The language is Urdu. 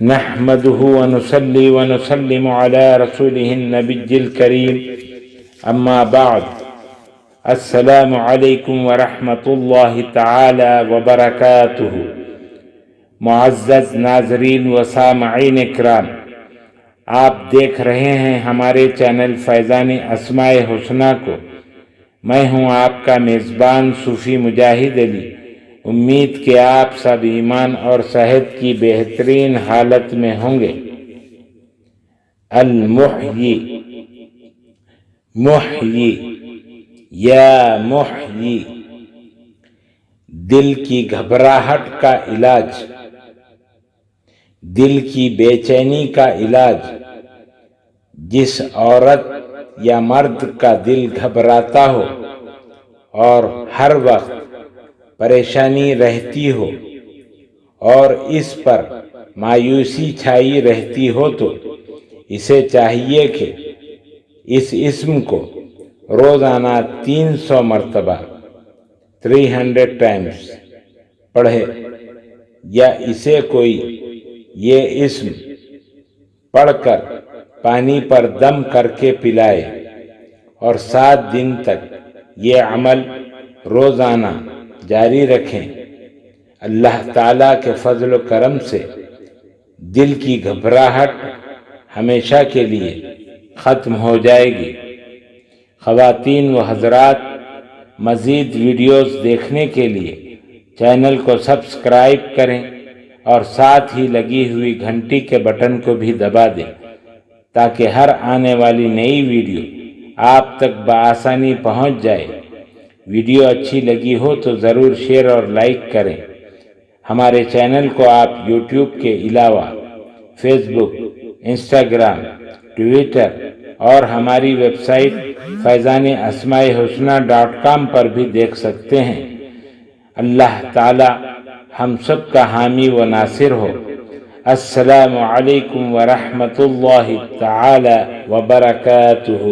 نحمده ونصلي ونسلم على رسوله النبي الكريم اما بعد السلام علیکم ورحمۃ اللہ تعالی وبرکاتہ۔ معزز ناظرین و سامعین اکرام، آپ دیکھ رہے ہیں ہمارے چینل فیضان اسماء حسنی کو۔ میں ہوں آپ کا میزبان صوفی مجاہد علی۔ امید کہ آپ سب ایمان اور صحت کی بہترین حالت میں ہوں گے۔ المحیی، محیی یا محیی، دل کی گھبراہٹ کا علاج، دل کی بے چینی کا علاج۔ جس عورت یا مرد کا دل گھبراتا ہو اور ہر وقت پریشانی رہتی ہو اور اس پر مایوسی چھائی رہتی ہو تو اسے چاہیے کہ اس اسم کو روزانہ 300 مرتبہ 300 ٹائمز پڑھے، یا اسے کوئی یہ اسم پڑھ کر پانی پر دم کر کے پلائے اور 7 دن تک یہ عمل روزانہ جاری رکھیں۔ اللہ تعالیٰ کے فضل و کرم سے دل کی گھبراہٹ ہمیشہ کے لیے ختم ہو جائے گی۔ خواتین و حضرات، مزید ویڈیوز دیکھنے کے لیے چینل کو سبسکرائب کریں اور ساتھ ہی لگی ہوئی گھنٹی کے بٹن کو بھی دبا دیں تاکہ ہر آنے والی نئی ویڈیو آپ تک بآسانی پہنچ جائے۔ ویڈیو اچھی لگی ہو تو ضرور شیئر اور لائک کریں۔ ہمارے چینل کو آپ یوٹیوب کے علاوہ فیس بک، انسٹاگرام، ٹویٹر اور ہماری ویب سائٹ فیضاناسماءحسنی.com پر بھی دیکھ سکتے ہیں۔ اللہ تعالی ہم سب کا حامی و ناصر ہو۔ السلام علیکم ورحمۃ اللہ تعالی وبرکاتہ۔